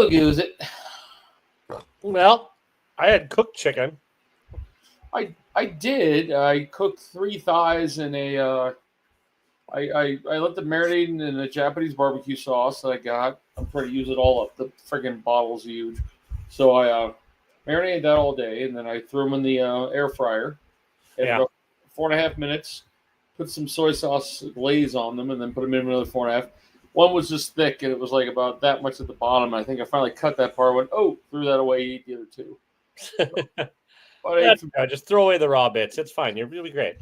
I'll use it. Well, I had cooked chicken. I did. I cooked 3 thighs in a. I let them marinate in a Japanese barbecue sauce that I got. I'm trying to use it all up. The friggin' bottle's huge, so I marinated that all day, and then I threw them in the air fryer. And about 4.5 minutes. Put some soy sauce glaze on them, and then put them in another 4.5. One was just thick, and it was like about that much at the bottom. I think I finally cut that part. Went, threw that away. Ate the other 2. But just throw away the raw bits. It's fine. You'll be great.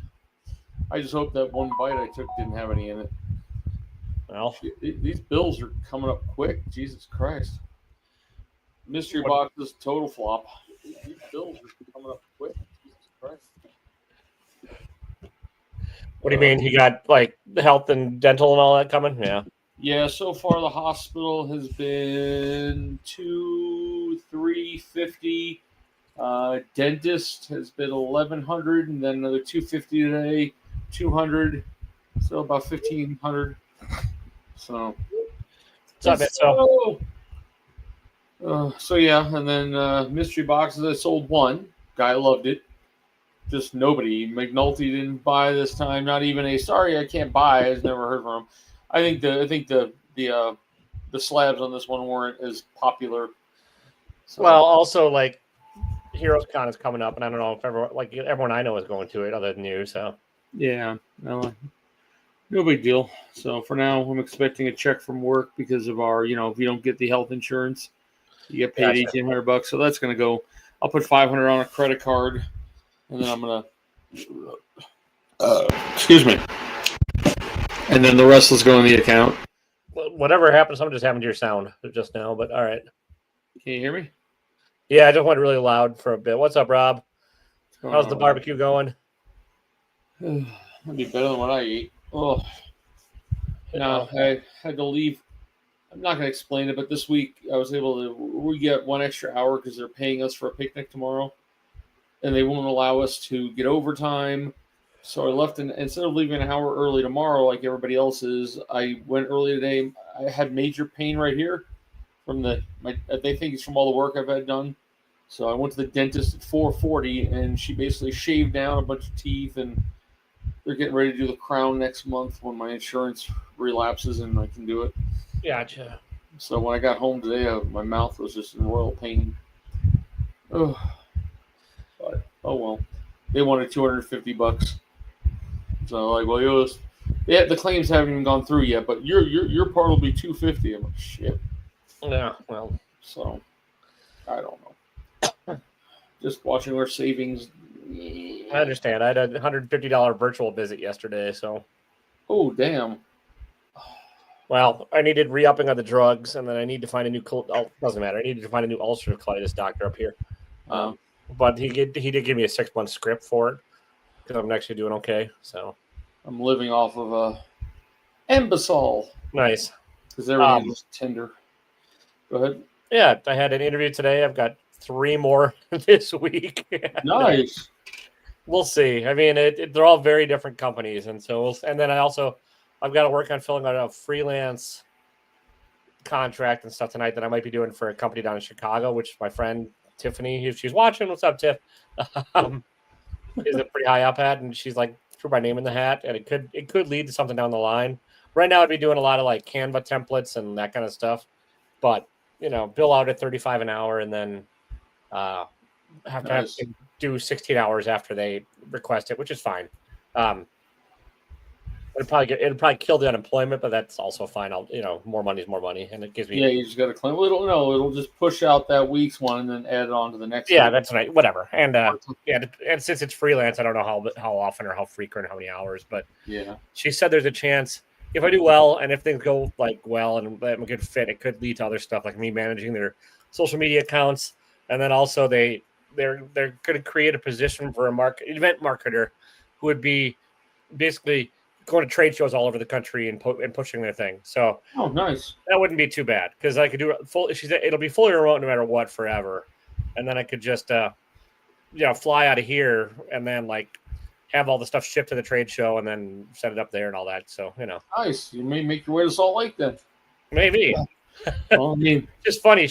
I just hope that one bite I took didn't have any in it. Well, these bills are coming up quick. Jesus Christ. Mystery boxes, total flop. These bills are coming up quick. Jesus Christ. What do you mean? He got like the health and dental and all that coming? Yeah. Yeah, so far the hospital has been $350. Dentist has been $1,100, and then another $250 today, $200, so about $1,500. So yeah, and then mystery boxes. I sold one. Guy loved it. Just nobody. McNulty didn't buy this time. Not even a sorry, I can't buy. I've never heard from him. I think the slabs on this one weren't as popular. So. Well, also like Heroes Con is coming up, and I don't know if everyone I know is going to it other than you. So yeah, no big deal. So for now, I'm expecting a check from work because of our, if you don't get the health insurance, you get paid $1,800. So that's going to go. I'll put $500 on a credit card, and then I'm gonna excuse me, and then the rest is going in the account. Whatever happened, something just happened to your sound just now. But all right, can you hear me? Yeah, I just went really loud for a bit. What's up, Rob? How's the barbecue going? That'd be better than what I eat. Oh, no, I had to leave. I'm not going to explain it, but this week I was able to. We get 1 extra hour because they're paying us for a picnic tomorrow, and they won't allow us to get overtime. So I left, instead of leaving an hour early tomorrow like everybody else is, I went early today. I had major pain right here from they think it's from all the work I've had done. So I went to the dentist at 4:40, and she basically shaved down a bunch of teeth, and they're getting ready to do the crown next month when my insurance relapses and I can do it. Gotcha. So when I got home today, my mouth was just in royal pain. Oh, but well, they wanted $250. So the claims haven't even gone through yet, but your part will be $250. I'm like, shit. Yeah, well, so I don't know. Just watching our savings. I understand. I had a $150 virtual visit yesterday, so. Oh, damn. Well, I needed re-upping on the drugs, and then I need to find a new. Doesn't matter. I needed to find a new ulcerative colitis doctor up here. But he did give me a 6-month script for it because I'm actually doing okay. So I'm living off of Embasol. Nice. Because everything is tender. Go ahead. Yeah, I had an interview today. I've got 3 more this week. Nice. We'll see. I mean, they're all very different companies, and so and then I've got to work on filling out a freelance contract and stuff tonight that I might be doing for a company down in Chicago, which my friend Tiffany, if she's watching, what's up, Tiff? Is a pretty high up at, and she's like threw my name in the hat, and it could lead to something down the line. Right now, I'd be doing a lot of like Canva templates and that kind of stuff, but bill out at $35 an hour, and then have to do 16 hours after they request it, which is fine. It'll probably kill the unemployment, but that's also fine. More money is more money, and it gives me. Yeah, you just got to claim. It'll just push out that week's one and then add it on to the next. Yeah, that's right. Whatever. And and since it's freelance, I don't know how often or how frequent or how many hours, but yeah, she said there's a chance if I do well and if things go well and I'm a good fit, it could lead to other stuff like me managing their social media accounts, and then also they're going to create a position for event marketer who would be basically going to trade shows all over the country and pushing their thing. So, nice. That wouldn't be too bad because I could do it full. She said it'll be fully remote no matter what forever, and then I could just fly out of here and then have all the stuff shipped to the trade show and then set it up there and all that. So nice. You may make your way to Salt Lake then. Maybe. Well, I mean, Just funny.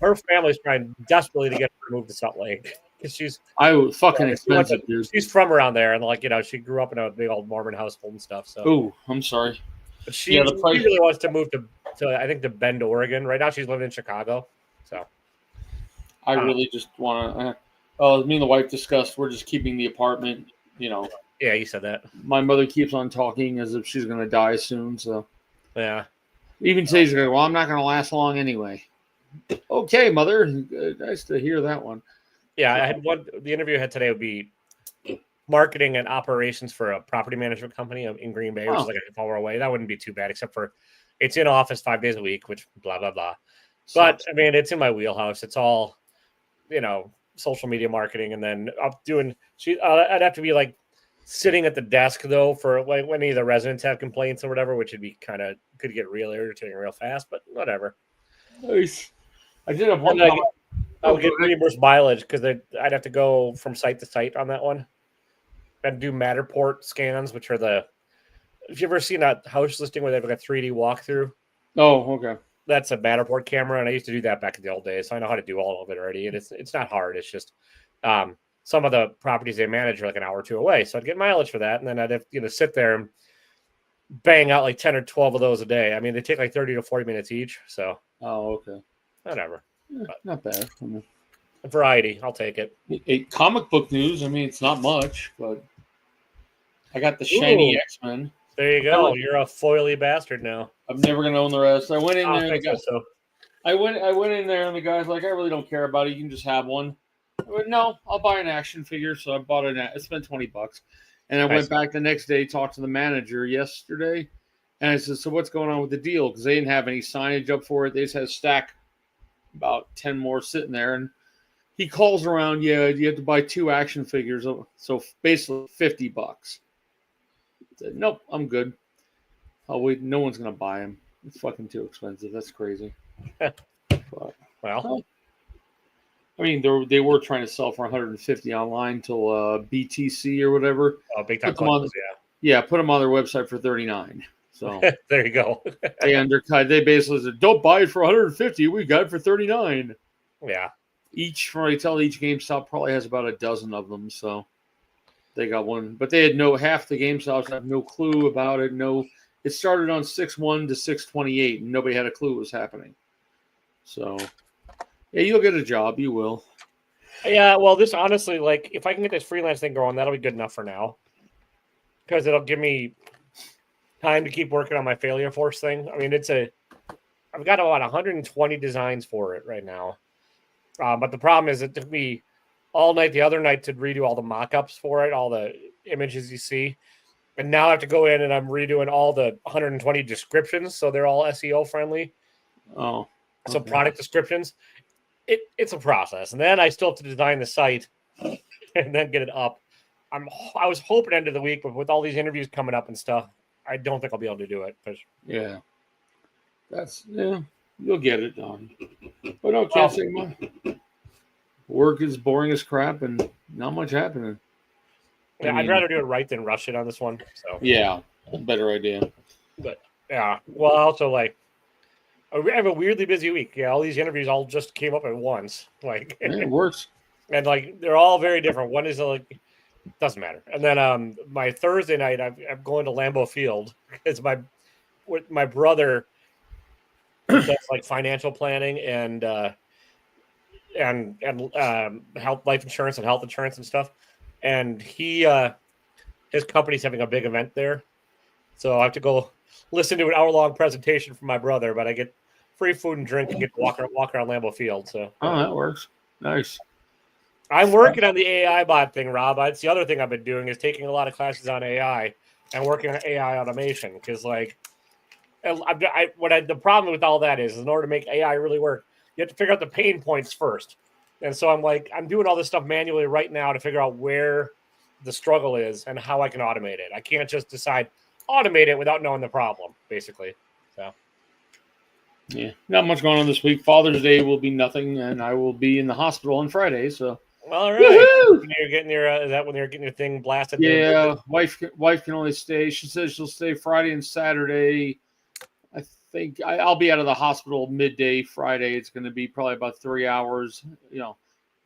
Her family's trying desperately to get her to move to Salt Lake because fucking expensive, dude. she's from around there, and like she grew up in a big old Mormon household and stuff. So, Oh, I'm sorry. but she really wants to move to I think to Bend, Oregon. Right now, she's living in Chicago. So, I really just want to. Me and the wife discussed. We're just keeping the apartment. Yeah, you said that. My mother keeps on talking as if she's going to die soon. So, yeah. Even says, "Well, I'm not going to last long anyway." Okay, mother. Nice to hear that one. Yeah, I had the interview I had today would be marketing and operations for a property management company in Green Bay, which is like a half hour away. That wouldn't be too bad, except for it's in office 5 days a week, which blah, blah, blah. But I mean, it's in my wheelhouse. It's all, social media marketing. And then I'd have to be like sitting at the desk though, for like when any of the residents have complaints or whatever, which would be could get real irritating real fast, but whatever. Nice. I did have one. I would get reimbursed mileage because I'd have to go from site to site on that one and do Matterport scans, which are have you ever seen a house listing where they have like a 3D walkthrough? Oh, okay. That's a Matterport camera, and I used to do that back in the old days, so I know how to do all of it already. And it's not hard. It's just some of the properties they manage are like an hour or two away, so I'd get mileage for that, and then I'd have sit there and bang out like 10 or 12 of those a day. I mean, they take like 30 to 40 minutes each, so. Oh, okay. Whatever. Yeah, not bad. Variety, I'll take it. Comic book news. I mean, it's not much, but I got the shiny X-Men. There you go. You're a foily bastard now. I'm never gonna own the rest. I went in there. And I went in there, and the guy's like, "I really don't care about it. You can just have one." I went, "No, I'll buy an action figure." So I bought it. I spent $20, and I went back the next day, talked to the manager yesterday, and I said, "So what's going on with the deal?" Because they didn't have any signage up for it. They just had a stack, about 10 more sitting there, and he calls around. Yeah, you have to buy 2 action figures, so basically $50. I said, "Nope, I'm good. Oh wait, no one's gonna buy them. It's fucking too expensive. That's crazy." But, well, I mean, they were trying to sell for 150 online till BTC or whatever. Oh, big time! Put them on their website for 39. So there you go. They undercut. They basically said, "Don't buy it for 150. We got it for 39." Yeah. Each GameStop probably has about a dozen of them, so they got one. But they had half the GameStops have no clue about it. It started on 6/1 to 6/28, and nobody had a clue what was happening. So, yeah, you'll get a job. You will. Yeah, well, this honestly, like, if I can get this freelance thing going, that'll be good enough for now. Because it'll give me time to keep working on my failure force thing. I mean, I've got about 120 designs for it right now. But the problem is it took me all night the other night to redo all the mock-ups for it, all the images you see. And now I have to go in and I'm redoing all the 120 descriptions, so they're all SEO friendly. Oh. Okay. So product descriptions. It's a process. And then I still have to design the site and then get it up. I was hoping end of the week, but with all these interviews coming up and stuff, I don't think I'll be able to do it. Yeah. You'll get it done. But no, can't say much. Work is boring as crap and not much happening. Yeah, I'd rather do it right than rush it on this one. So yeah, better idea. But yeah, well, also I have a weirdly busy week. Yeah, all these interviews all just came up at once. Like it works, and like they're all very different. One is like doesn't matter. And then my Thursday night, I'm going to Lambeau Field because my brother does like financial planning and health, life insurance and health insurance and stuff. And his company's having a big event there. So I have to go listen to an hour-long presentation from my brother, but I get free food and drink and get to walk around Lambeau Field. So that works. Nice. I'm working on the AI bot thing, Rob. It's the other thing I've been doing is taking a lot of classes on AI and working on AI automation. Because the problem with all that is in order to make AI really work, you have to figure out the pain points first. And so I'm doing all this stuff manually right now to figure out where the struggle is and how I can automate it. I can't just decide automate it without knowing the problem, basically. So, yeah, not much going on this week. Father's Day will be nothing, and I will be in the hospital on Friday. So, all right. When you're getting is that when you're getting your thing blasted? Yeah, wife can only stay. She says she'll stay Friday and Saturday. I think I'll be out of the hospital midday Friday. It's going to be probably about 3 hours,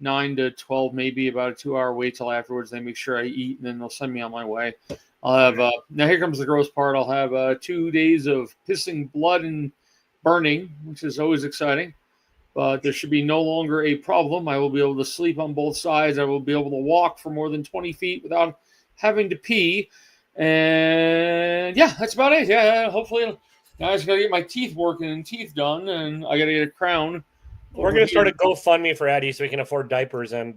9 to 12, maybe about a 2-hour wait till afterwards. They make sure I eat, and then they'll send me on my way. I'll have, now here comes the gross part. I'll have 2 days of pissing blood and burning, which is always exciting. But there should be no longer a problem. I will be able to sleep on both sides. I will be able to walk for more than 20 feet without having to pee. And yeah, that's about it. Yeah, hopefully, I just got to get my teeth working and teeth done, and I got to get a crown. We're going to start a GoFundMe for Eddie so he can afford diapers. I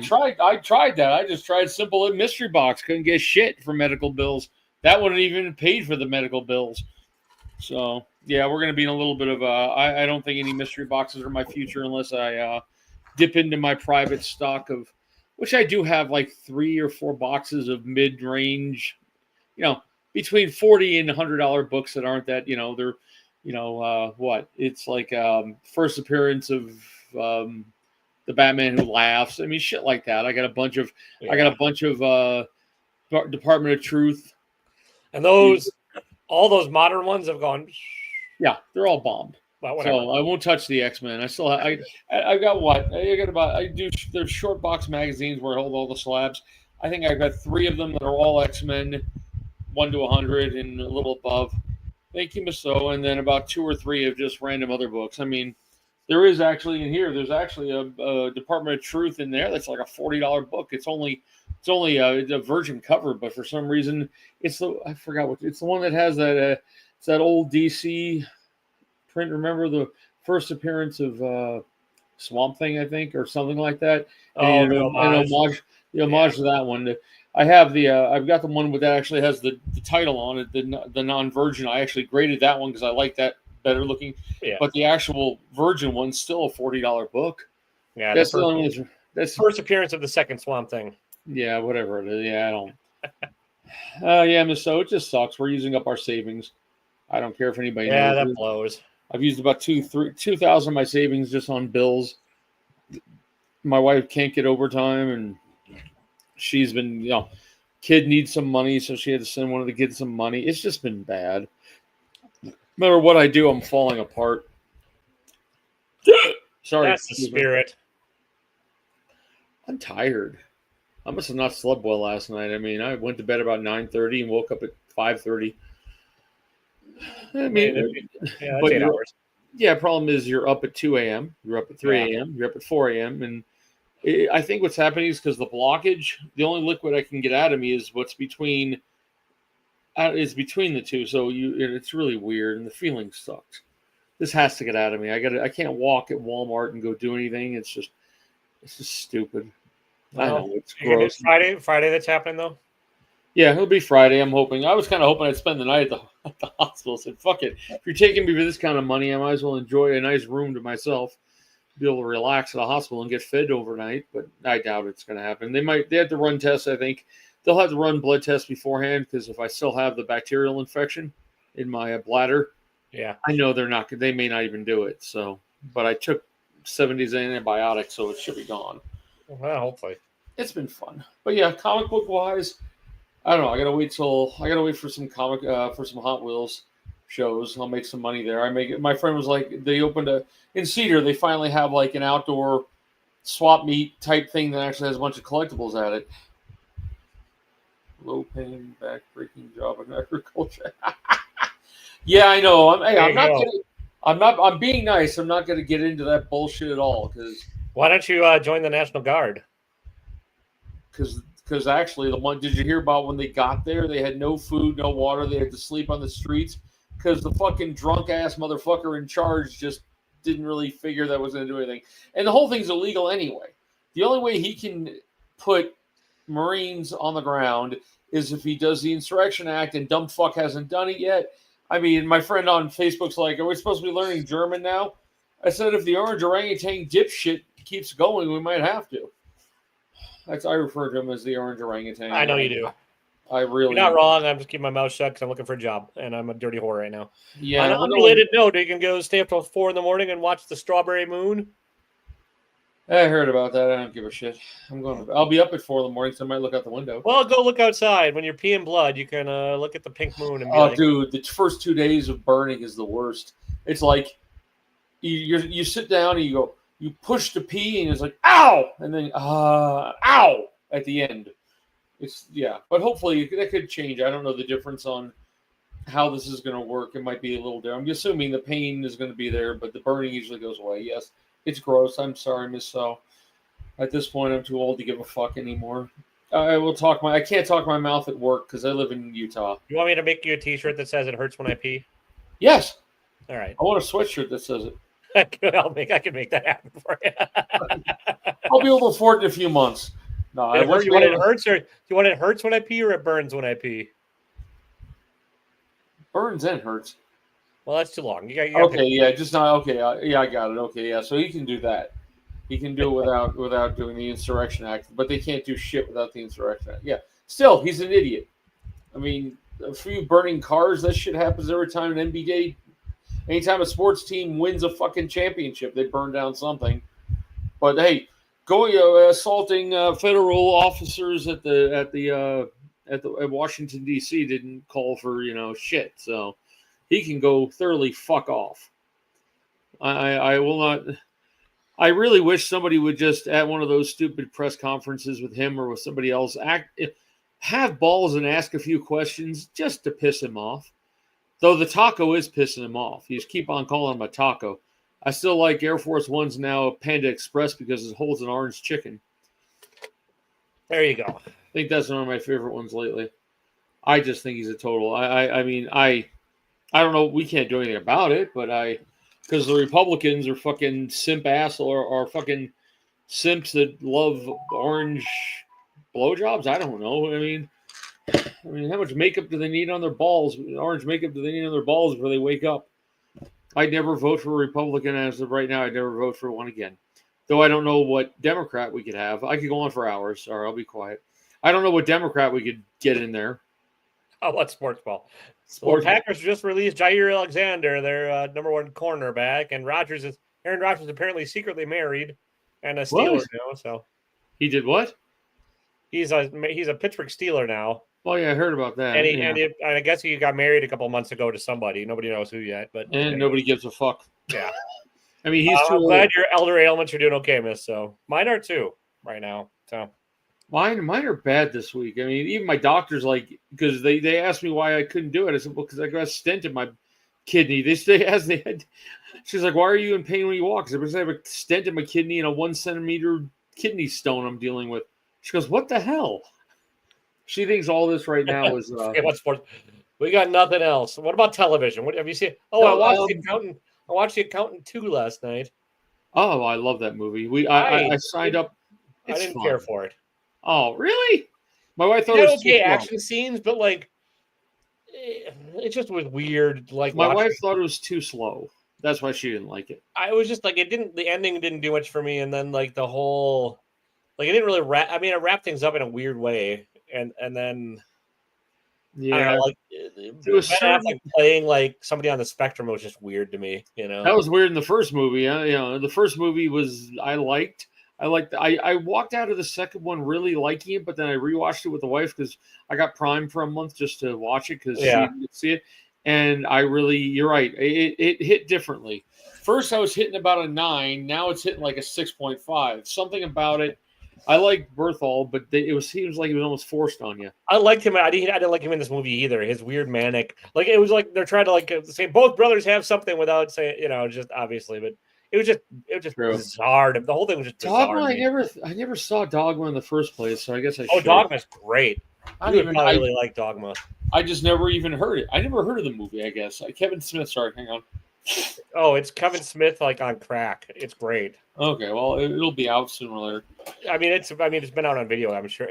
tried that. I just tried simple mystery box. Couldn't get shit for medical bills. That wouldn't even paid for the medical bills. So yeah, we're going to be in a little bit of I don't think any mystery boxes are my future unless I dip into my private stock of, which I do have like 3 or 4 boxes of mid-range, between $40 and $100 books that aren't that, they're, what? It's like first appearance of the Batman Who Laughs. I mean, shit like that. I got a bunch of Department of Truth. And all those modern ones have gone. Yeah, they're all bombed. Well, so I won't touch the X-Men. I still I got what? There's short box magazines where I hold all the slabs. I think I've got 3 of them that are all X-Men, 1 to 100 and a little above. Thank you, Miss So. And then about 2 or 3 of just random other books. I mean, there is actually in here. There's actually a Department of Truth in there that's like a $40 book. It's only a virgin cover, but for some reason I forgot what it's the one that has that it's that old DC print. Remember the first appearance of Swamp Thing, I think, or something like that. And an homage to that one. I have I've got the one that actually has the title on it, the non-virgin. I actually graded that one because I like that better looking. Yeah. But the actual virgin one's still a $40 book. Yeah, that's the only one. That's first appearance of the second Swamp Thing. Yeah, whatever it is. Yeah, I don't. Yeah, Miss So, it just sucks. We're using up our savings. I don't care if anybody knows. Yeah, that blows. I've used about 2,000 of my savings just on bills. My wife can't get overtime, and she's been, kid needs some money, so she had to send one of the kids some money. It's just been bad. No matter what I do, I'm falling apart. Sorry. That's the spirit. I'm tired. I must have not slept well last night. I mean, I went to bed about 9:30 and woke up at 5:30. I mean, yeah, that's 8 hours. Yeah, problem is you're up at 2 a.m., you're up at 3 a.m., you're up at 4 a.m., and I think what's happening is because the blockage, the only liquid I can get out of me is what's between the two. So it's really weird, and the feeling sucks. This has to get out of me. I can't walk at Walmart and go do anything. It's just stupid. Well, I know it's gross. Friday that's happening though. Yeah, it'll be Friday. I'm hoping. I was kind of hoping I'd spend the night at the hospital. I said, "Fuck it. If you're taking me for this kind of money, I might as well enjoy a nice room to myself, be able to relax at the hospital and get fed overnight." But I doubt it's going to happen. They have to run tests. I think they'll have to run blood tests beforehand because if I still have the bacterial infection in my bladder, I know they may not even do it. So, but I took 7 days antibiotics, so it should be gone. Well, hopefully. It's been fun. But yeah, comic book wise, I don't know. I gotta wait for some for some Hot Wheels shows. I'll make some money there. My friend was like, they opened in Cedar, they finally have like an outdoor swap meet type thing that actually has a bunch of collectibles at it. Low paying, back-breaking job in agriculture. Yeah, I know. I'm being nice. I'm not gonna get into that bullshit at all because. Why don't you join the National Guard? Because actually, did you hear about when they got there? They had no food, no water. They had to sleep on the streets because the fucking drunk ass motherfucker in charge just didn't really figure that was going to do anything. And the whole thing's illegal anyway. The only way he can put Marines on the ground is if he does the Insurrection Act, and dumb fuck hasn't done it yet. I mean, my friend on Facebook's like, "Are we supposed to be learning German now?" I said, "If the orange orangutan dipshit keeps going, we might have to." I refer to him as the orange orangutan. I know you do. You're not wrong. I'm just keeping my mouth shut because I'm looking for a job, and I'm a dirty whore right now. Yeah. On an unrelated note, you can go stay up till 4 a.m. and watch the Strawberry Moon. I heard about that. I don't give a shit. I'll be up at 4 in the morning, so I might look out the window. Well, go look outside. When you're peeing blood, you can look at the pink moon and be Oh, like, dude, the first 2 days of burning is the worst. It's like you sit down and you push to pee and it's like ow, and then ow at the end. But hopefully that could change. I don't know the difference on how this is going to work. It might be a little different. I'm assuming the pain is going to be there, but the burning usually goes away. Yes, it's gross. I'm sorry, Miss So. At this point, I'm too old to give a fuck anymore. I can't talk my mouth at work because I live in Utah. you want me to make you a T-shirt that says "It hurts when I pee"? Yes. All right. I want a sweatshirt that says it. I can make that happen for you. I'll be able to afford it in a few months. No, you want it hurts, or do you want it hurts when I pee, or it burns when I pee? Burns and hurts. Well, that's too long. You okay, yeah, just not okay. I got it. Okay, yeah. So he can do that. He can do it without doing the Insurrection Act, but they can't do shit without the Insurrection Act. Yeah. Still, he's an idiot. I mean, for you burning cars, that shit happens every time an NBA. Anytime a sports team wins a fucking championship, they burn down something. But hey, assaulting federal officers at Washington D.C. didn't call for shit. So he can go thoroughly fuck off. I will not. I really wish somebody would just at one of those stupid press conferences with him or with somebody else have balls and ask a few questions just to piss him off. Though the taco is pissing him off. You just keep on calling him a taco. I still like Air Force One's now Panda Express because it holds an orange chicken. There you go. I think that's one of my favorite ones lately. I just think he's a total. I mean, I don't know. We can't do anything about it, but because the Republicans are fucking simp ass or fucking simps that love orange blowjobs. I don't know. I mean, how much makeup do they need on their balls? Orange makeup do they need on their balls before they wake up? I'd never vote for a Republican as of right now. I'd never vote for one again. Though I don't know what Democrat we could have. I could go on for hours. Sorry, I'll be quiet. I don't know what Democrat we could get in there. Oh, what's sports ball? Well, Packers just released Jair Alexander, their number one cornerback, and Aaron Rodgers is apparently secretly married and a Steeler now. So he did what? He's a Pittsburgh Steeler now. Oh yeah, I heard about that. And I guess he got married a couple months ago to somebody. Nobody knows who yet, but nobody gives a fuck. Yeah, I mean he's too I'm old. glad your elder ailments are doing okay, miss. So mine are too right now. So mine are bad this week. I mean, even my doctor's like, because they asked me why I couldn't do it. I said, well, because I got a stent in my kidney. She's like, why are you in pain when you walk? I said, because I have a stent in my kidney and a 1 centimeter kidney stone I'm dealing with. She goes, what the hell? She thinks all this right now is. What sports? We got nothing else. What about television? What have you seen? Oh, I watched The Accountant. I watched The Accountant 2 last night. Oh, I love that movie. I signed up. I didn't care for it. Oh, really? My wife thought it was okay action scenes, but like it just was weird. Like my wife thought it was too slow. That's why she didn't like it. I was just like the ending didn't do much for me, and then like the whole it didn't really wrap. I mean, it wrapped things up in a weird way, and then yeah, it was like playing like somebody on the spectrum was just weird to me. That was weird in the first movie. The first movie was I liked. I walked out of the second one really liking it, but then I rewatched it with the wife because I got Prime for a month just to watch it because she didn't see it. And you're right. It hit differently. First, I was hitting about a 9. Now it's hitting like a 6.5. Something about it. I like Berthol, but seems like it was almost forced on you. I liked him. I didn't like him in this movie either. His weird manic, it was like they're trying to say both brothers have something without saying, just obviously, but. It was just bizarre. The whole thing was just bizarre. Dogma, I never saw Dogma in the first place, so I guess I should. Oh, Dogma's great. I really like Dogma. I just never even heard it. I never heard of the movie, I guess. Kevin Smith, sorry, hang on. Oh, it's Kevin Smith on crack. It's great. Okay, well, it'll be out sooner or later. I mean, it's been out on video, I'm sure,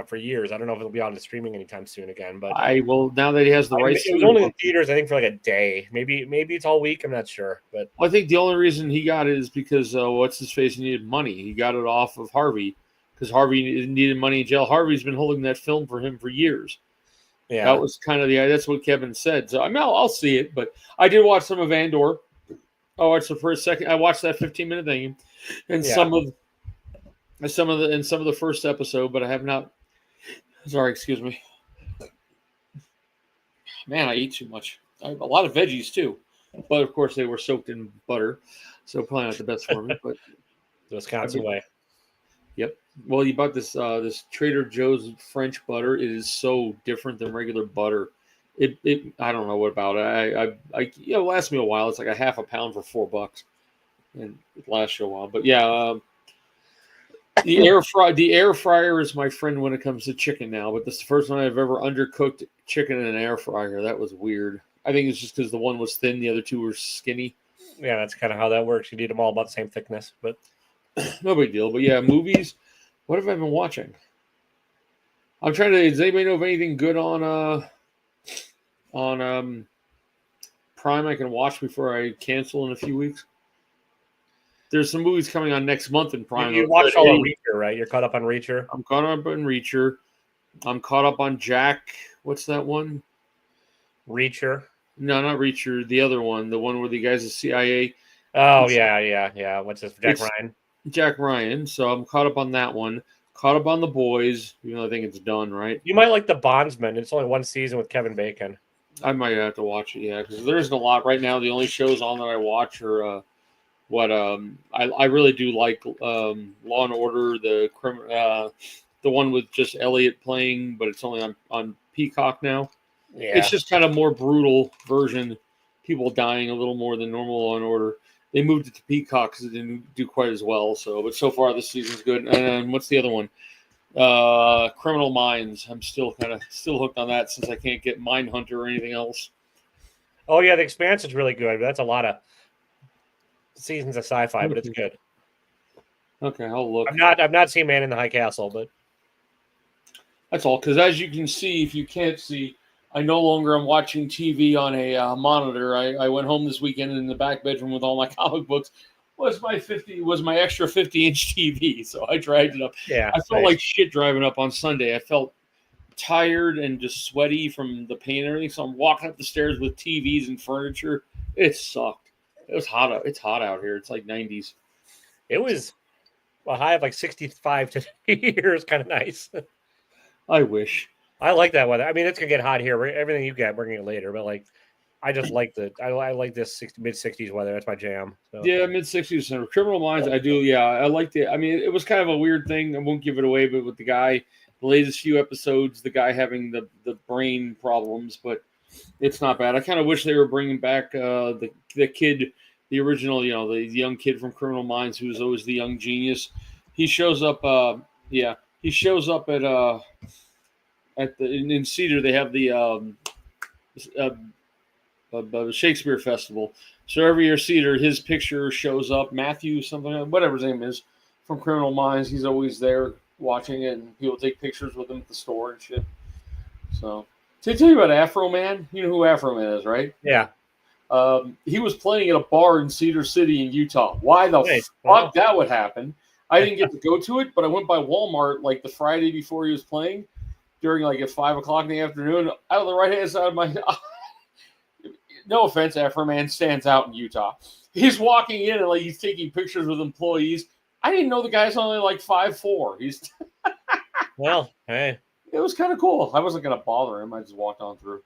for years. I don't know if it'll be on the streaming anytime soon again, but now that he has the rights. It was only in theaters, I think, for like a day. Maybe it's all week. I'm not sure, but I think the only reason he got it is because what's his face needed money. He got it off of Harvey because Harvey needed money in jail. Harvey's been holding that film for him for years. Yeah, that was kind of that's what Kevin said. So I mean, I'll see it, but I did watch some of Andor. I watched the first second. I watched that 15-minute thing, and some of some of the first episode, but I have not. Sorry, excuse me. Man, I eat too much. I have a lot of veggies too, but of course they were soaked in butter, so probably not the best for me. But The Wisconsin way. Yep. Well, you bought this this Trader Joe's French butter. It is so different than regular butter. It I don't know what about it. It lasts me a while. It's like a half a pound for $4, and it lasts you a while. But yeah, the air fryer is my friend when it comes to chicken now. But this is the first time I've ever undercooked chicken in an air fryer. That was weird. I think it's just because the one was thin, the other two were skinny. Yeah, that's kind of how that works. You need them all about the same thickness, but no big deal. But yeah, movies. What have I been watching? I'm trying to. Does anybody know of anything good on Prime I can watch before I cancel in a few weeks? There's some movies coming on next month in Prime. You watched all of Reacher, right? You're caught up on Reacher. I'm caught up on Reacher. I'm caught up on Jack. What's that one? Reacher. No, not Reacher. The other one. The one where the guy's the CIA. Oh, yeah. What's this? Jack Ryan? Jack Ryan. So I'm caught up on that one. Caught up on The Boys. Even though I think it's done, right? You might like The Bondsman. It's only one season with Kevin Bacon. I might have to watch it, yeah, because there isn't a lot right now. The only shows on that I watch are I really do like Law and Order, the one with just Elliot playing, but it's only on Peacock now. Yeah. It's just kind of more brutal version. People dying a little more than normal Law and Order. They moved it to Peacock because it didn't do quite as well. But so far this season's good. And what's the other one? Criminal Minds. I'm still hooked on that since I can't get Mindhunter or anything else. Oh yeah, The Expanse is really good. That's a lot of seasons of sci-fi, but it's good. Okay, I'll look. I've not seen Man in the High Castle, but that's all. Because as you can see, if you can't see, I no longer am watching TV on a monitor. I went home this weekend in the back bedroom with all my comic books. Was my extra 50-inch TV, so I dragged it up. Yeah, I felt like shit driving up on Sunday. I felt tired and just sweaty from the pain and everything. So I'm walking up the stairs with TVs and furniture. It sucked. It was hot out. It's hot out here. It's like 90s. It was a high of like 65 today. Here is kind of nice. I wish. I like that weather. I mean, it's gonna get hot here. Everything you get, we're gonna get later, but like. I just like I like this mid-60s weather. That's my jam. So. Yeah, mid-60s. Criminal Minds, I do. Yeah, I liked it. I mean, it was kind of a weird thing. I won't give it away, but with the guy, the latest few episodes, the guy having the brain problems, but it's not bad. I kind of wish they were bringing back the kid, the original, the young kid from Criminal Minds who was always the young genius. He shows up. He shows up in Cedar. They have the Shakespeare Festival. So every year, Cedar, his picture shows up. Matthew, something, whatever his name is, from Criminal Minds. He's always there watching it, and people take pictures with him at the store and shit. So, to tell you about Afro Man, you know who Afro Man is, right? Yeah. He was playing at a bar in Cedar City in Utah. Why the fuck that would happen? I didn't get to go to it, but I went by Walmart like the Friday before he was playing, during like at 5 o'clock in the afternoon. Out of the right hand side of my no offense, Afro Man stands out in Utah. He's walking in and like he's taking pictures with employees. I didn't know the guy's only like 5'4". He's well, hey. It was kind of cool. I wasn't gonna bother him. I just walked on through.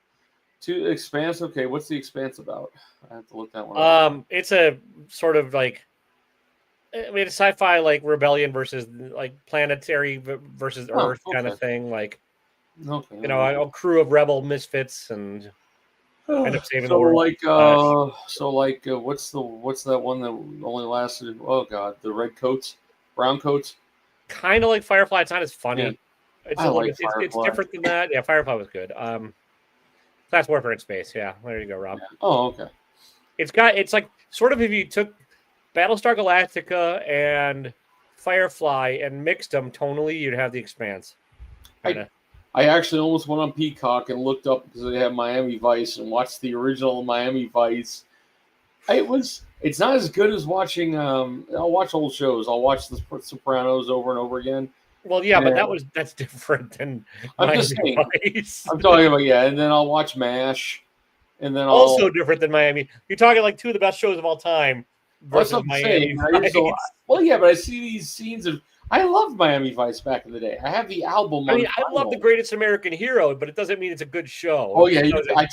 To Expanse, okay. What's the Expanse about? I have to look that one up. It's a sort of like, I mean, it's sci-fi like rebellion versus like planetary versus Earth kind of thing. Like, a crew of rebel misfits and. End up saving the world. What's that one that only lasted? Oh God, the red coats, brown coats. Kind of like Firefly. It's not as funny. Yeah. It's different than that. Yeah, Firefly was good. Class Warfare in Space. Yeah, there you go, Rob. Yeah. Oh, okay. It's like sort of if you took Battlestar Galactica and Firefly and mixed them tonally, you'd have The Expanse. I actually almost went on Peacock and looked up because they have Miami Vice and watched the original Miami Vice. It's not as good as watching. I'll watch old shows. I'll watch The Sopranos over and over again. Well, yeah, but that's different than Miami Vice. I'm talking about and then I'll watch MASH, and then also different than Miami. You're talking like two of the best shows of all time versus Miami Vice. Well, yeah, but I see these scenes of. I loved Miami Vice back in the day. I have the album. I mean, on I love The vinyl. Greatest American Hero, but it doesn't mean it's a good show. Oh It yeah, just doesn't-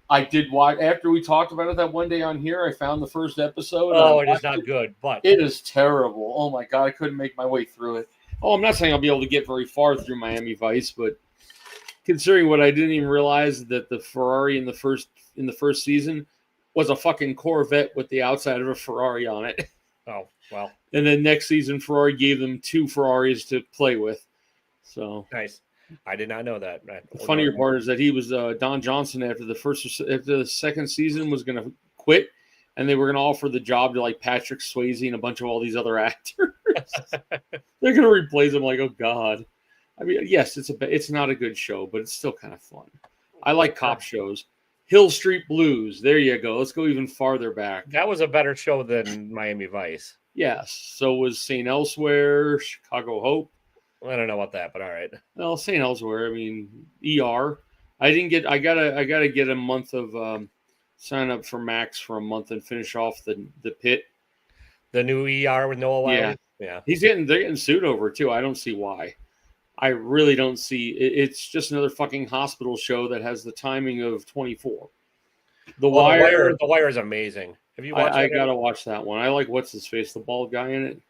I did watch after we talked about it that one day on here. I found the first episode. And Oh, I it is watched not good, but It is terrible. Oh my god, I couldn't make my way through it. Oh, I'm not saying I'll be able to get very far through Miami Vice, but considering what I didn't even realize that the Ferrari in the first season was a fucking Corvette with the outside of a Ferrari on it. oh well, And then next season Ferrari gave them 2 Ferraris to play with. So nice. I did not know that. the funnier part is that he was Don Johnson after the second season was going to quit, and they were going to offer the job to like Patrick Swayze and a bunch of all these other actors. They're going to replace him. Like, oh god. I mean, yes, it's not a good show, but it's still kind of fun. I like cop shows. Hill Street Blues. There you go. Let's go even farther back. That was a better show than Miami Vice. Yes. So was St. Elsewhere, Chicago Hope. I don't know about that, but all right. Well, St. Elsewhere. I mean, ER. I gotta get a month of sign up for Max for a month and finish off the Pit. The new ER with Noah Wiley. Yeah. They're getting sued over it too. I don't see why. I really don't see it's just another fucking hospital show that has the timing of 24. The Wire is amazing. Have you watched I gotta watch that one. I like what's his face, the bald guy in it.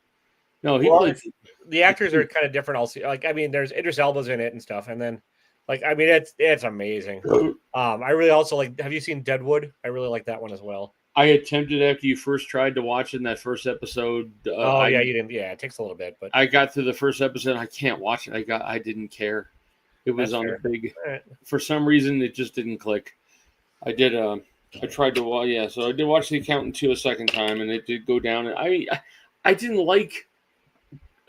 No, the actors are kind of different also. Like, I mean, there's Idris Elba's in it and stuff, and then like, I mean, it's amazing. I really also like, have you seen Deadwood? I really like that one as well. I attempted after you first tried to watch it in that first episode. You didn't. Yeah, it takes a little bit, but I got through the first episode. I can't watch it. I didn't care. It was on a big. Right. For some reason, it just didn't click. I did. I tried to watch. Yeah, so I did watch The Accountant 2 a second time, and it did go down. And I didn't like.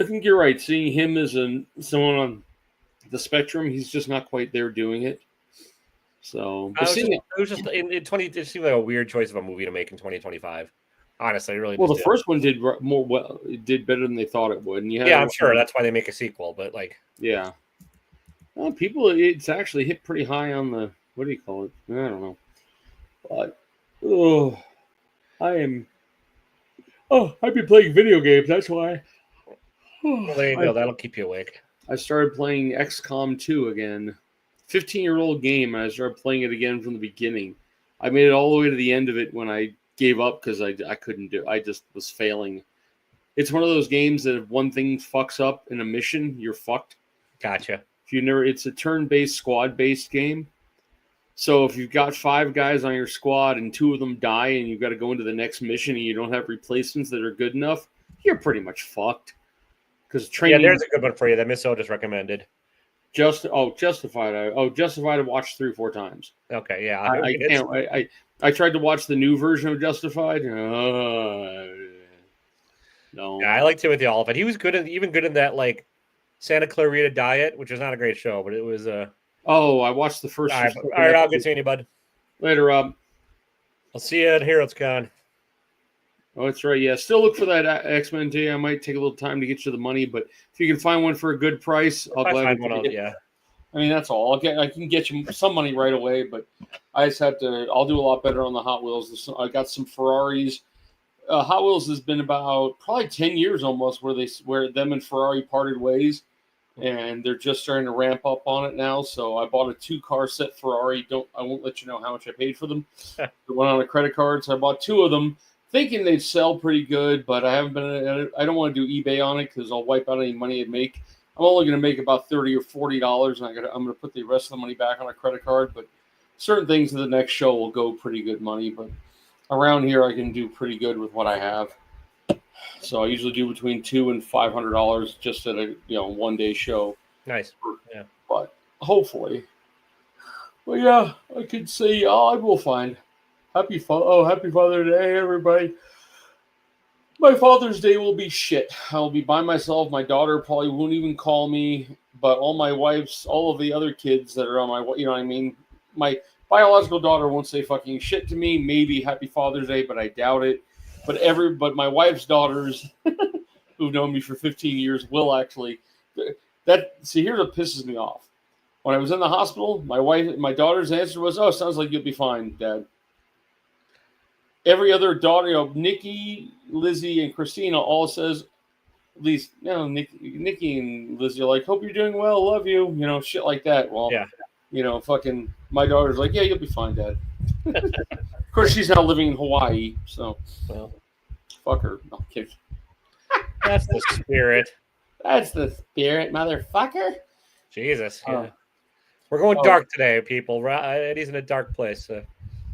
I think you're right. Seeing him as someone on the spectrum, he's just not quite there doing it. So, it was just in 20. It seemed like a weird choice of a movie to make in 2025. Honestly, really. Well, the first one did more well. It did better than they thought it would. And I'm sure that's why they make a sequel. But like, yeah, well, it's actually hit pretty high on the what do you call it? I don't know. But I've been playing video games. That's why. Well, there you go. That'll keep you awake. I started playing XCOM 2 again. 15-year-old game, and I started playing it again from the beginning. I made it all the way to the end of it when I gave up because I couldn't do it. I just was failing. It's one of those games that if one thing fucks up in a mission, you're fucked. Gotcha. It's a turn-based, squad-based game. So if you've got 5 guys on your squad and 2 of them die and you've got to go into the next mission and you don't have replacements that are good enough, you're pretty much fucked. Because training. Yeah, there's a good one for you that Miss O just recommended. Justified. Justified. I watched 3 or 4 times. Okay, yeah. I can't. I tried to watch the new version of Justified. No. Yeah, I like Timothy Olyphant. He was good in that like Santa Clarita Diet, which is not a great show, but it was. Oh, I watched the first. All right, I'll get to you, bud. Later, Rob. I'll see you at HeroesCon. Oh, that's right. Yeah, still look for that X-Men too. I might take a little time to get you the money, but if you can find one for a good price, I'll gladly take it. Yeah. I mean, that's all. I can get you some money right away, but I just have to. I'll do a lot better on the Hot Wheels. I got some Ferraris. Hot Wheels has been about probably 10 years almost where them and Ferrari parted ways, and they're just starting to ramp up on it now. So I bought a 2-car set Ferrari. I won't let you know how much I paid for them. It went on a credit card, so I bought 2 of them, thinking they'd sell pretty good, but I don't want to do eBay on it because I'll wipe out any money I'd make. I'm only going to make about $30 or $40, and I'm going to put the rest of the money back on a credit card. But certain things in the next show will go pretty good money. But around here, I can do pretty good with what I have. So I usually do between $200 and $500 just at a one-day show. Nice. Yeah. But hopefully, well, yeah, I could say I will find. Happy Father's Day, everybody. My Father's Day will be shit. I'll be by myself. My daughter probably won't even call me, but all of the other kids that are on my, you know what I mean? My biological daughter won't say fucking shit to me. Maybe Happy Father's Day, but I doubt it. But my wife's daughters who've known me for 15 years will actually. See, here's what pisses me off. When I was in the hospital, my daughter's answer was, "Oh, sounds like you'll be fine, Dad." Every other daughter, Nikki, Lizzie, and Christina all says, at least, Nikki and Lizzie are like, hope you're doing well, love you, shit like that. Well, Yeah. Fucking my daughter's like, yeah, you'll be fine, Dad. Of course, she's now living in Hawaii, so Well, fuck her. No, I'm kidding. that's the spirit. That's the spirit, motherfucker. Jesus. Yeah. We're going dark today, people. Eddie's in a dark place. So.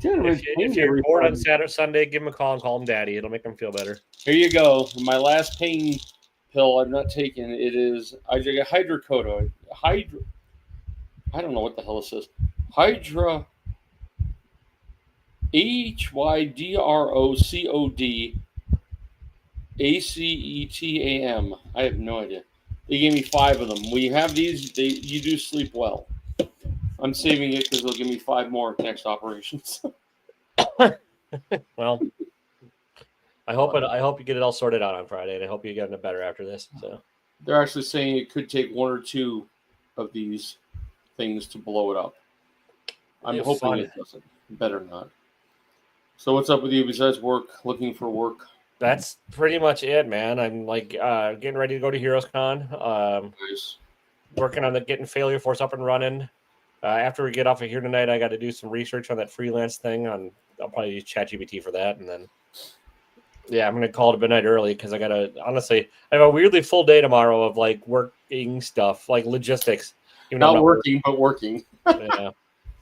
If you're bored on Saturday, Sunday, give him a call and call him Daddy. It'll make him feel better. Here you go. My last pain pill I'm not taking. It is I take hydrocodone. I don't know what the hell it says. Hydra HYDROCOD ACETAM. I have no idea. They gave me 5 of them. When you have these, you do sleep well. I'm saving it because they'll give me 5 more next operations. Well, I hope you get it all sorted out on Friday, and I hope you get it better after this. So they're actually saying it could take 1 or 2 of these things to blow it up. I'm hoping it doesn't. Better not. So what's up with you besides work? Looking for work? That's pretty much it, man. I'm like getting ready to go to HeroesCon. Nice. Working on getting Failure Force up and running. After we get off of here tonight, I got to do some research on that freelance thing. I'll probably use ChatGPT for that, and then I'm gonna call it midnight early because I honestly I have a weirdly full day tomorrow of like working stuff, like logistics. Not working, but working. Yeah.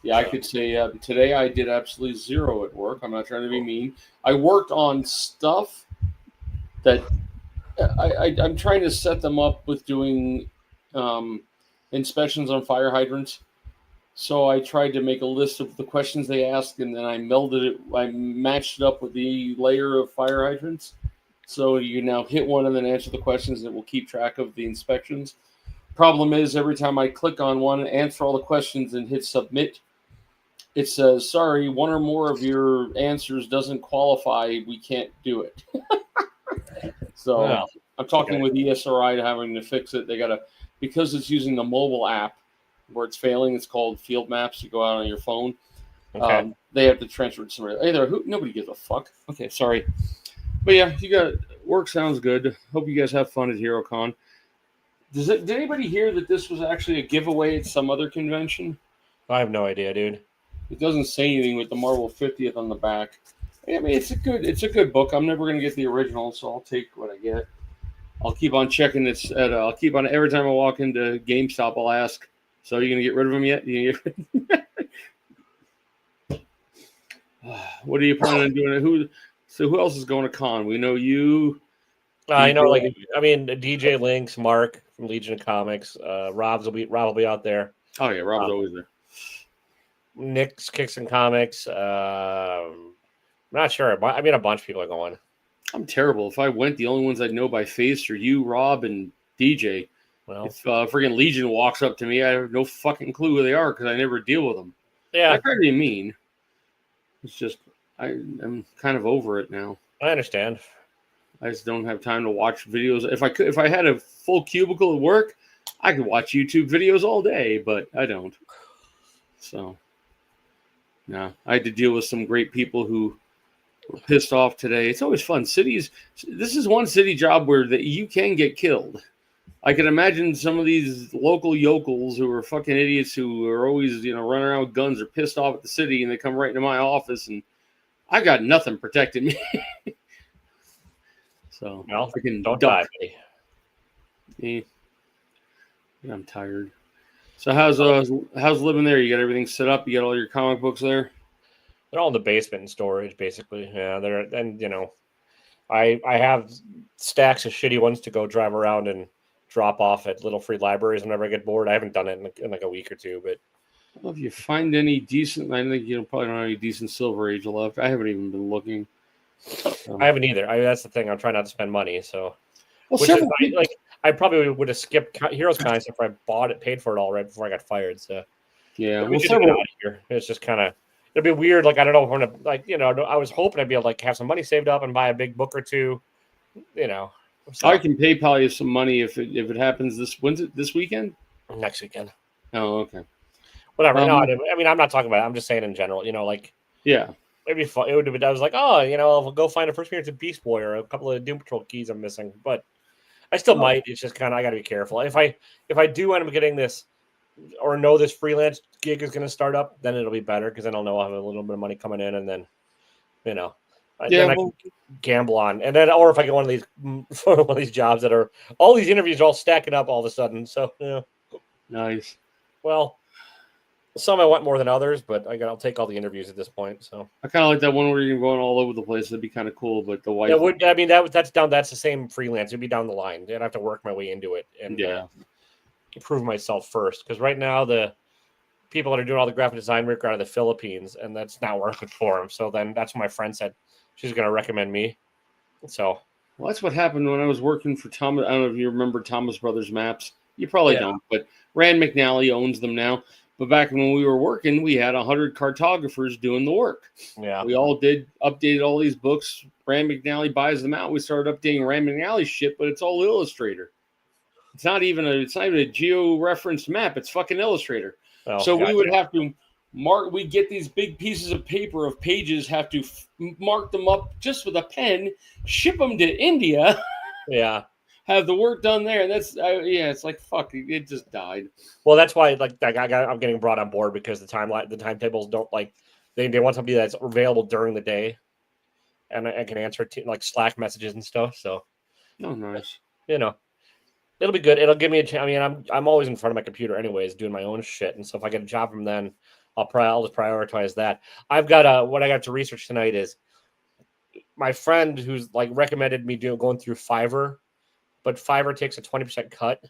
Yeah, I could say today I did absolutely 0 at work. I'm not trying to be mean. I worked on stuff that I'm trying to set them up with doing inspections on fire hydrants. So I tried to make a list of the questions they asked, and then I matched it up with the layer of fire hydrants. So you now hit one and then answer the questions, and it will keep track of the inspections. Problem is, every time I click on one, answer all the questions, and hit submit, it says, sorry, 1 or more of your answers doesn't qualify. We can't do it. So I'm talking with ESRI to having to fix it. They got to, because it's using the mobile app where it's failing, it's called Field Maps. You go out on your phone. Okay. They have to transfer it to somebody. Hey there, nobody gives a fuck. Okay, sorry. But yeah, you got work sounds good. Hope you guys have fun at HeroCon. Did anybody hear that this was actually a giveaway at some other convention? I have no idea, dude. It doesn't say anything with the Marvel 50th on the back. I mean, it's a good book. I'm never going to get the original, so I'll take what I get. I'll keep on checking this. I'll keep on every time I walk into GameStop. I'll ask, so are you going to get rid of them yet? What are you planning on doing? Who else is going to con? We know you. I know, DJ Links, Mark from Legion of Comics. Rob will be out there. Oh yeah, Rob's always there. Nick's Kicks and Comics. I'm not sure. I mean, a bunch of people are going. I'm terrible. If I went, the only ones I'd know by face are you, Rob, and DJ. Well, if friggin' Legion walks up to me, I have no fucking clue who they are because I never deal with them. Yeah, I kind of mean. It's just I'm kind of over it now. I understand. I just don't have time to watch videos. If I had a full cubicle at work, I could watch YouTube videos all day, but I don't. So, no, I had to deal with some great people who were pissed off today. It's always fun. This is one city job where you can get killed. I can imagine some of these local yokels who are fucking idiots who are always, running around with guns are pissed off at the city, and they come right into my office, and I got nothing protecting me. So, don't die, buddy. Yeah, I'm tired. So how's living there? You got everything set up? You got all your comic books there? They're all in the basement in storage, basically. Yeah, I have stacks of shitty ones to go drive around and drop off at little free libraries whenever I get bored. I haven't done it in like a week or two, but well, if you find any decent, I think probably don't have any decent Silver Age left. I haven't even been looking. I haven't either. That's the thing. I'm trying not to spend money, so. Well, I probably would have skipped HeroesCon if I paid for it all right before I got fired. So yeah, we should get out of here. It's just kind of it'd be weird. Like I don't know if I'm gonna I was hoping I'd be able to have some money saved up and buy a big book or two. So. I can PayPal you some money if it happens this weekend? Next weekend. Oh, okay. Whatever. No, I mean I'm not talking about it. I'm just saying in general. Yeah. Maybe it would. I was like, I'll go find a first appearance of Beast Boy or a couple of Doom Patrol keys I'm missing. But I still might. It's just kind of I got to be careful. If I do end up getting this or know this freelance gig is going to start up, then it'll be better because then I'll know I'll have a little bit of money coming in, and then then I can gamble on, and then or if I get one of these jobs that are all these interviews are all stacking up all of a sudden. So nice. Well, some I want more than others, but I'll take all the interviews at this point. So I kind of like that one where you're going all over the place. That'd be kind of cool. But the wife, that's the same freelance. It'd be down the line. I'd have to work my way into it and prove myself first. Because right now the people that are doing all the graphic design work are out of the Philippines, and that's not working for them. So then that's what my friend said. She's going to recommend me. So well, that's what happened when I was working for Thomas. I don't know if you remember Thomas Brothers Maps. You probably don't, but Rand McNally owns them now. But back when we were working, we had 100 cartographers doing the work. Yeah, we all updated all these books. Rand McNally buys them out. We started updating Rand McNally's shit, but it's all Illustrator. It's not even a geo-referenced map. It's fucking Illustrator. So we would have to mark. We get these big pieces of paper of pages. Have to mark them up just with a pen. Ship them to India. Yeah. Have the work done there, and that's it's like fuck. It just died. Well, that's why I'm getting brought on board because the timetables don't they want somebody that's available during the day, and I can answer Slack messages and stuff. So, nice. It'll be good. It'll give me a chance. I mean, I'm always in front of my computer anyways, doing my own shit, and so if I get a job from then, I'll just prioritize that. I've got what I got to research tonight is my friend who's recommended me going through Fiverr. But Fiverr takes a 20% cut.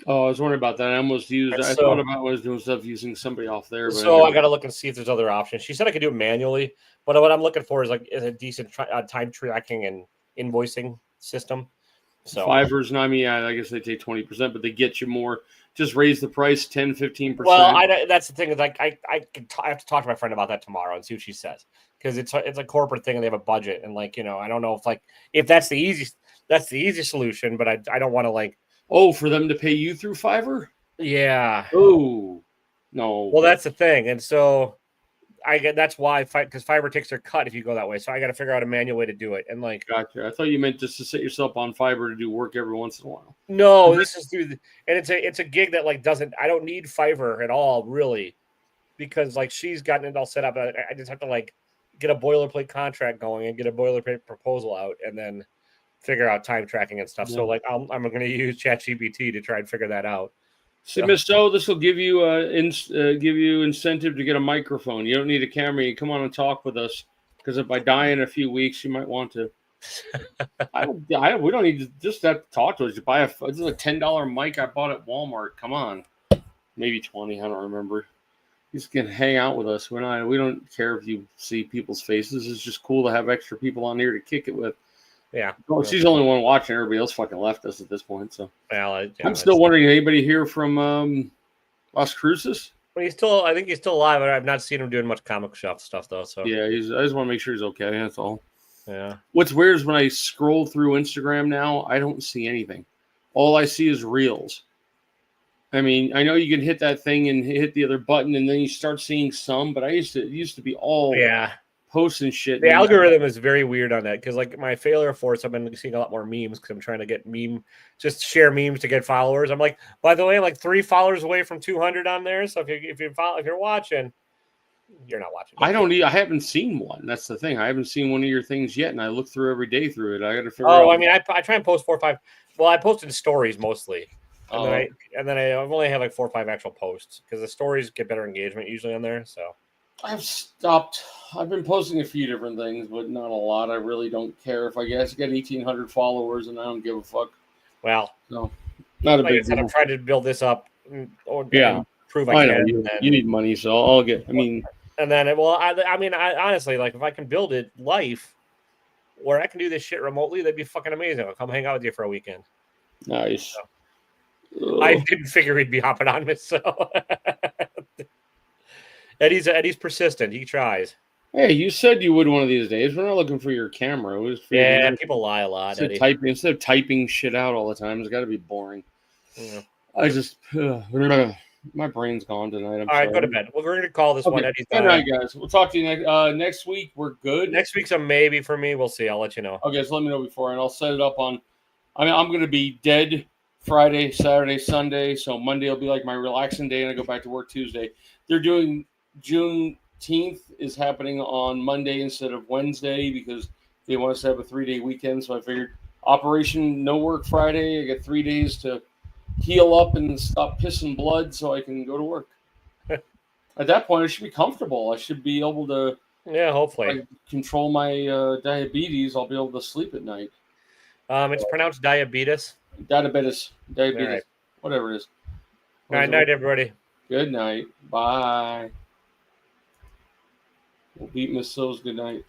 Oh, I was wondering about that. I thought about when I was doing stuff using somebody off there. But so I got to look and see if there's other options. She said I could do it manually, but what I'm looking for is a decent time tracking and invoicing system. So Fiverr's not me. I guess they take 20%, but they get you more. Just raise the price 10, 15%. Well, that's the thing is I have to talk to my friend about that tomorrow and see what she says because it's a corporate thing and they have a budget and I don't know if that's the easiest. That's the easy solution, but I don't want to for them to pay you through Fiverr? Yeah. Oh, no. Well, that's the thing. And so that's why because Fiverr takes their cut if you go that way. So I got to figure out a manual way to do it. And gotcha. I thought you meant just to set yourself on Fiverr to do work every once in a while. No, this is and it's a gig that I don't need Fiverr at all really because she's gotten it all set up. I just have to get a boilerplate contract going and get a boilerplate proposal out and then figure out time tracking and stuff. So I'm going to use ChatGPT to try and figure that out. See, Miss O, this will give you incentive to get a microphone. You don't need a camera. You come on and talk with us because if I die in a few weeks, you might want to. We don't need to just have to talk to us. You buy this is a $10 mic I bought at Walmart. Come on, maybe 20. I don't remember. You just can hang out with us. We don't care if you see people's faces. It's just cool to have extra people on here to kick it with. Yeah. Well, she's the only one watching. Everybody else fucking left us at this point. So I'm still wondering, anybody here from Las Cruces? Well, I think he's still alive. I've not seen him doing much comic shop stuff though. So yeah, I just want to make sure he's okay. That's all. Yeah. What's weird is when I scroll through Instagram now, I don't see anything. All I see is reels. I mean, I know you can hit that thing and hit the other button, and then you start seeing some. But it used to be all posts and shit. The algorithm is very weird on that because my failure force, I've been seeing a lot more memes because I'm trying to get just share memes to get followers. I'm by the way, I'm 3 followers away from 200 on there. So if you're watching, you're not watching. I haven't seen one. That's the thing. I haven't seen one of your things yet, and I look through every day through it. I got to figure out. I mean, I try and post 4 or 5. Well, I posted stories mostly. And then I only have 4 or 5 actual posts because the stories get better engagement usually on there. So I've stopped. I've been posting a few different things, but not a lot. I really don't care if I get 1,800 followers, and I don't give a fuck. Well, no, not a big deal. I'm trying to build this up or prove I can. You need money, so I'll get. I mean, and then I honestly if I can build it life where I can do this shit remotely, that'd be fucking amazing. I'll come hang out with you for a weekend. Nice. So, I didn't figure he'd be hopping on me, so Eddie's persistent. He tries. Hey, you said you would one of these days. We're not looking for your camera. People lie a lot. Instead of typing shit out all the time, it's got to be boring. Yeah. I just my brain's gone tonight. All right, go to bed. We're going to call this one Eddie's. Good night, guys. We'll talk to you next week. We're good. Next week's a maybe for me. We'll see. I'll let you know. Okay, so let me know before, and I'll set it up on I mean, I'm going to be dead Friday, Saturday, Sunday. So Monday will be like my relaxing day, and I go back to work Tuesday. They're doing Juneteenth is happening on Monday instead of Wednesday because they want us to have a 3-day weekend. So I figured Operation No Work Friday. I get 3 days to heal up and stop pissing blood so I can go to work. At that point, I should be comfortable. I should be able to Yeah, hopefully. control my diabetes. I'll be able to sleep at night. It's pronounced diabetes. Diabetes, All right. whatever it is. All right, night, everybody. Good night. Bye. We'll beat Miss So's good night.